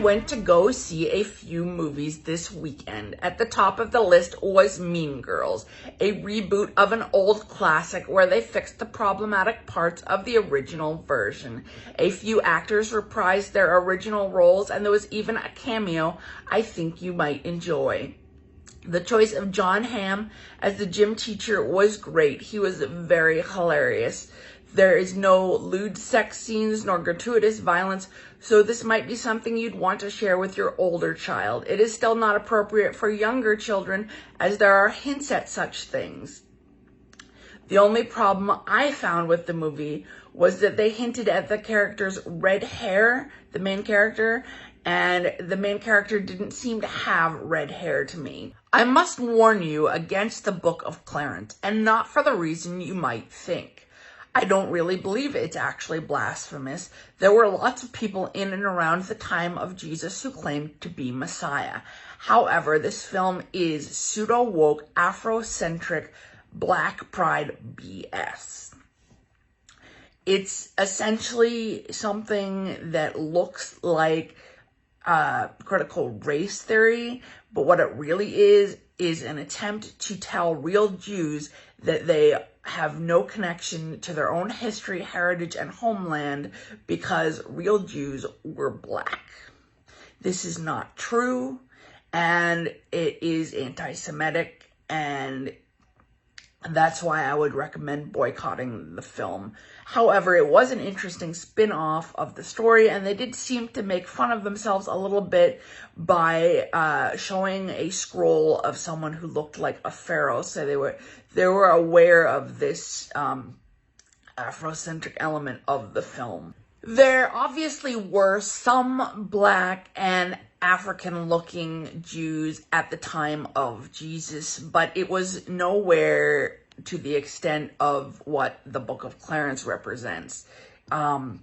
went to go see a few movies this weekend. At the top of the list was Mean Girls, a reboot of an old classic where they fixed the problematic parts of the original version. A few actors reprised their original roles, and there was even a cameo I think you might enjoy. The choice of John Hamm as the gym teacher was great. He was very hilarious. There is no lewd sex scenes nor gratuitous violence, so this might be something you'd want to share with your older child. It is still not appropriate for younger children, as there are hints at such things. The only problem I found with the movie was that they hinted at the character's red hair, the main character, and the main character didn't seem to have red hair to me. I must warn you against the Book of Clarence, and not for the reason you might think. I don't really believe it's actually blasphemous. There were lots of people in and around the time of Jesus who claimed to be Messiah. However, this film is pseudo-woke, Afro-Centric, Black Pride BS. It's essentially something that looks like critical race theory, but what it really is an attempt to tell real Jews that they have no connection to their own history, heritage, and homeland because real Jews were black. This is not true, and it is anti-Semitic, and that's why I would recommend boycotting the film. However, it was an interesting spin-off of the story, and they did seem to make fun of themselves a little bit by showing a scroll of someone who looked like a pharaoh. So they were aware of this Afro-centric element of the film. There obviously were some black and African-looking Jews at the time of Jesus, but it was nowhere to the extent of what the Book of Clarence represents. In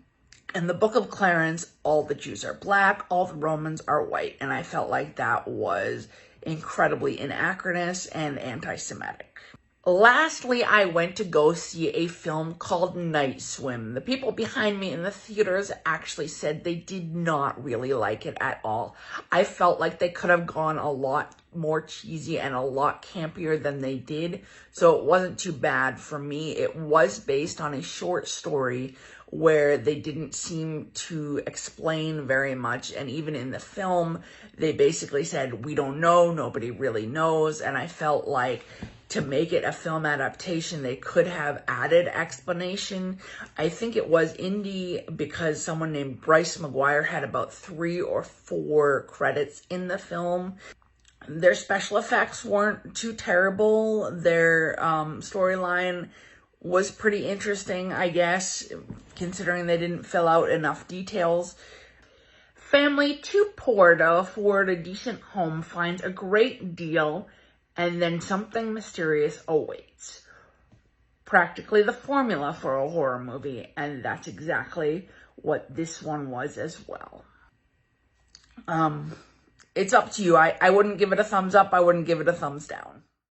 the Book of Clarence, all the Jews are black, all the Romans are white, and I felt like that was incredibly anachronous and anti-Semitic. Lastly, I went to go see a film called Night Swim. The people behind me in the theaters actually said they did not really like it at all. I felt like they could have gone a lot more cheesy and a lot campier than they did, so it wasn't too bad for me. It was based on a short story where they didn't seem to explain very much, and even in the film, they basically said, we don't know, nobody really knows, and I felt like to make it a film adaptation, they could have added explanation. I think it was indie because someone named Bryce McGuire had about 3 or 4 credits in the film. Their special effects weren't too terrible. Their storyline was pretty interesting, I guess, considering they didn't fill out enough details. Family too poor to afford a decent home finds a great deal, and then something mysterious awaits. Practically the formula for a horror movie, and that's exactly what this one was as well. It's up to you. I wouldn't give it a thumbs up. I wouldn't give it a thumbs down.